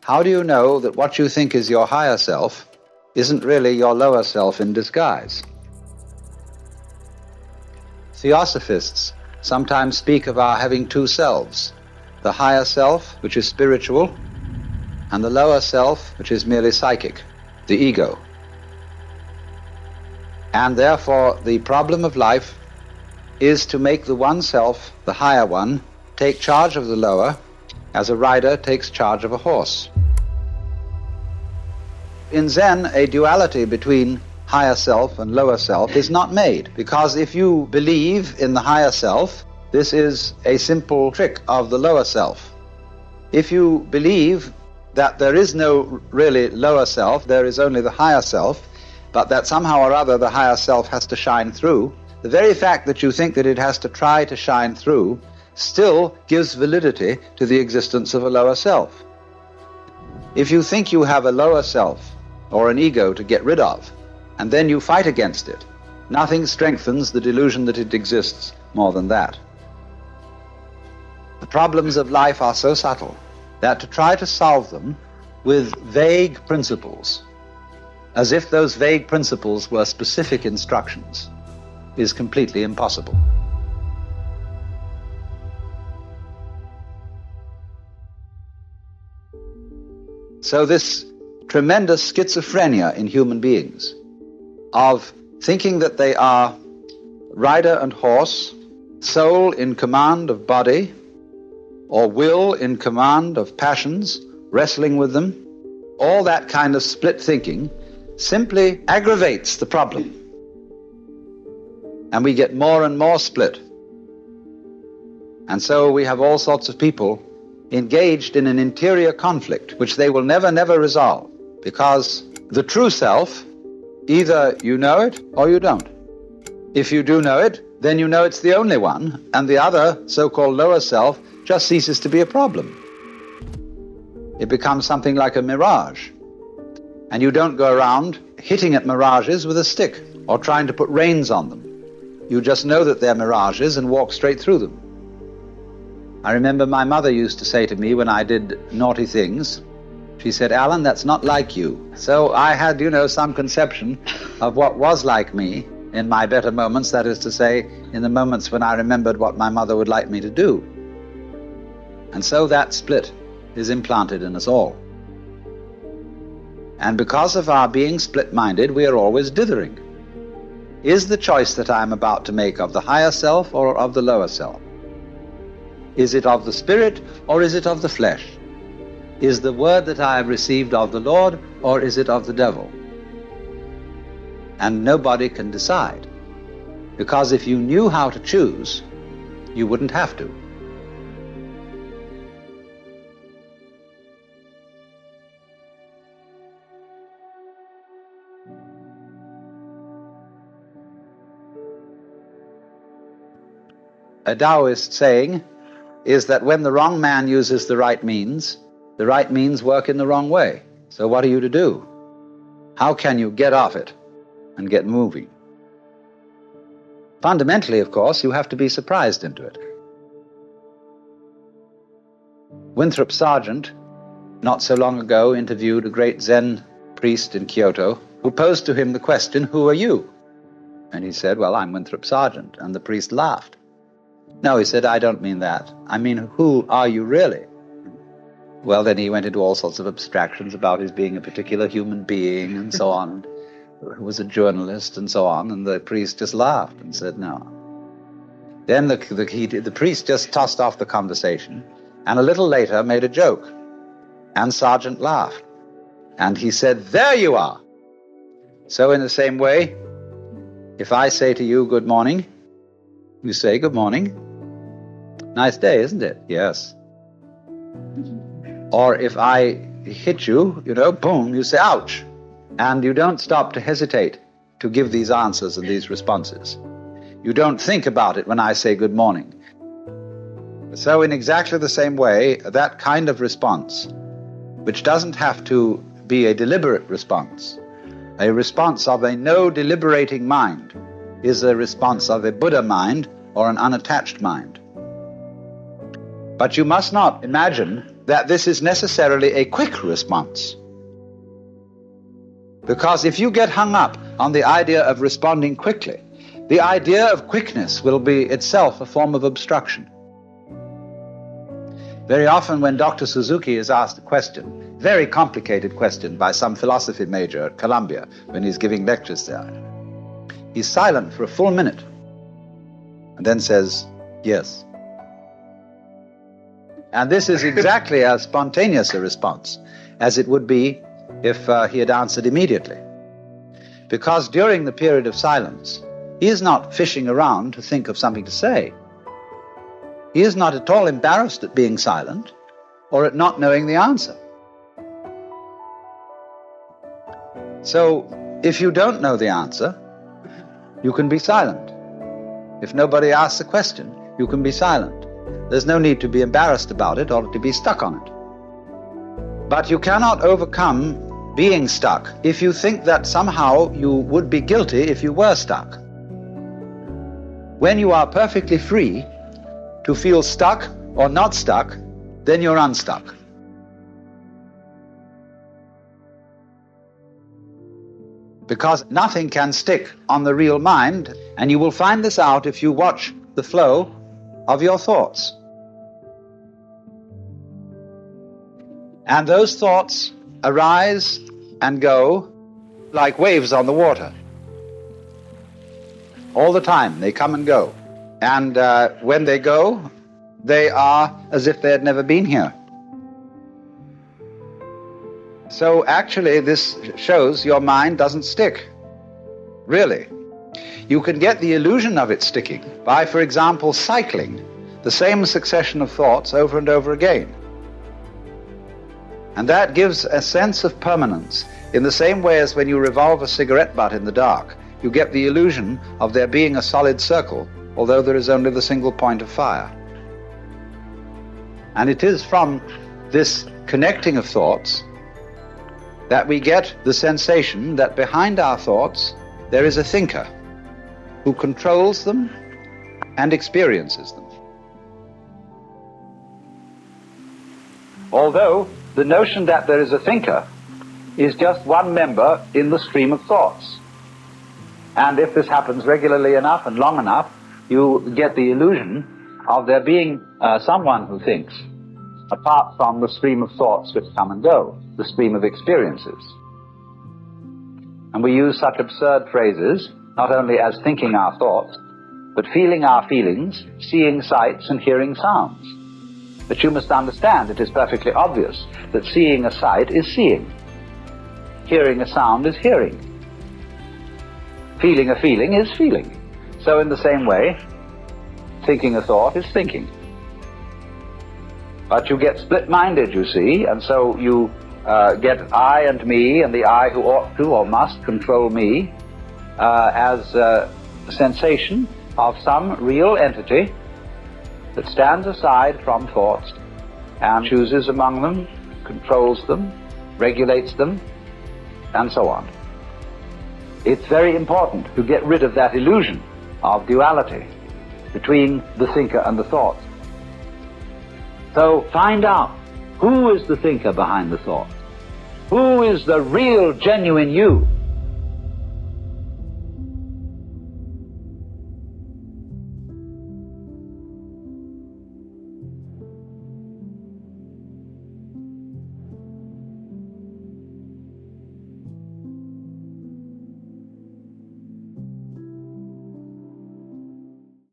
How do you know that what you think is your higher self isn't really your lower self in disguise? Theosophists sometimes speak of our having two selves, the higher self, which is spiritual, and the lower self, which is merely psychic, the ego. And therefore, the problem of life is to make the one self, the higher one, take charge of the lower, as a rider takes charge of a horse. In Zen, a duality between higher self and lower self is not made, because if you believe in the higher self, this is a simple trick of the lower self. If you believe that there is no really lower self, there is only the higher self, but that somehow or other the higher self has to shine through, the very fact that you think that it has to try to shine through still gives validity to the existence of a lower self. If you think you have a lower self or an ego to get rid of, and then you fight against it, nothing strengthens the delusion that it exists more than that. The problems of life are so subtle that to try to solve them with vague principles, as if those vague principles were specific instructions, is completely impossible. So this tremendous schizophrenia in human beings of thinking that they are rider and horse, soul in command of body, or will in command of passions, wrestling with them, all that kind of split thinking simply aggravates the problem. And we get more and more split. And so we have all sorts of people engaged in an interior conflict which they will never resolve, because the true self, either you know it or you don't. If you do know it, then you know it's the only one, and the other so-called lower self just ceases to be a problem. It becomes something like a mirage. And you don't go around hitting at mirages with a stick or trying to put reins on them. You just know that they're mirages and walk straight through them. I remember my mother used to say to me when I did naughty things, she said, "Alan, that's not like you." So I had, some conception of what was like me in my better moments, that is to say, in the moments when I remembered what my mother would like me to do. And so that split is implanted in us all. And because of our being split-minded, we are always dithering. Is the choice that I am about to make of the higher self or of the lower self? Is it of the spirit or is it of the flesh? Is the word that I have received of the Lord or is it of the devil? And nobody can decide, because if you knew how to choose, you wouldn't have to. A Taoist saying is that when the wrong man uses the right means work in the wrong way. So what are you to do? How can you get off it and get moving? Fundamentally, of course, you have to be surprised into it. Winthrop Sargent, not so long ago, interviewed a great Zen priest in Kyoto who posed to him the question, "Who are you?" And he said, "Well, I'm Winthrop Sargent." And the priest laughed. "No," he said, "I don't mean that. I mean, who are you really?" Well, then he went into all sorts of abstractions about his being a particular human being and so on, who was a journalist and so on, and the priest just laughed and said no. Then the priest just tossed off the conversation, and a little later made a joke, and Sargent laughed. And he said, "There you are!" So in the same way, if I say to you, "Good morning," you say, "Good morning. Nice day, isn't it?" "Yes." Or if I hit you, boom, you say, "Ouch." And you don't stop to hesitate to give these answers and these responses. You don't think about it when I say good morning. So in exactly the same way, that kind of response, which doesn't have to be a deliberate response, a response of a no deliberating mind, is a response of a Buddha mind or an unattached mind. But you must not imagine that this is necessarily a quick response. Because if you get hung up on the idea of responding quickly, the idea of quickness will be itself a form of obstruction. Very often when Dr. Suzuki is asked a question, very complicated question by some philosophy major at Columbia when he's giving lectures there, he's silent for a full minute and then says, yes. And this is exactly as spontaneous a response as it would be if he had answered immediately. Because during the period of silence, he is not fishing around to think of something to say. He is not at all embarrassed at being silent or at not knowing the answer. So, if you don't know the answer, you can be silent. If nobody asks a question, you can be silent. There's no need to be embarrassed about it or to be stuck on it. But you cannot overcome being stuck if you think that somehow you would be guilty if you were stuck. When you are perfectly free to feel stuck or not stuck, then you're unstuck. Because nothing can stick on the real mind, and you will find this out if you watch the flow of your thoughts. And those thoughts arise and go like waves on the water. All the time, they come and go. And when they go, they are as if they had never been here. So actually, this shows your mind doesn't stick. Really. You can get the illusion of it sticking by, for example, cycling the same succession of thoughts over and over again. And that gives a sense of permanence in the same way as when you revolve a cigarette butt in the dark. You get the illusion of there being a solid circle, although there is only the single point of fire. And it is from this connecting of thoughts that we get the sensation that behind our thoughts there is a thinker who controls them and experiences them. Although the notion that there is a thinker is just one member in the stream of thoughts. And if this happens regularly enough and long enough, you get the illusion of there being someone who thinks, apart from the stream of thoughts which come and go, the stream of experiences. And we use such absurd phrases, not only as thinking our thoughts, but feeling our feelings, seeing sights and hearing sounds. But you must understand, it is perfectly obvious that seeing a sight is seeing. Hearing a sound is hearing. Feeling a feeling is feeling. So in the same way, thinking a thought is thinking. But you get split-minded, you see, and so you get I and me, and the I who ought to or must control me as a sensation of some real entity that stands aside from thoughts and chooses among them, controls them, regulates them, and so on. It's very important to get rid of that illusion of duality between the thinker and the thought. So find out who is the thinker behind the thought. Who is the real, genuine you?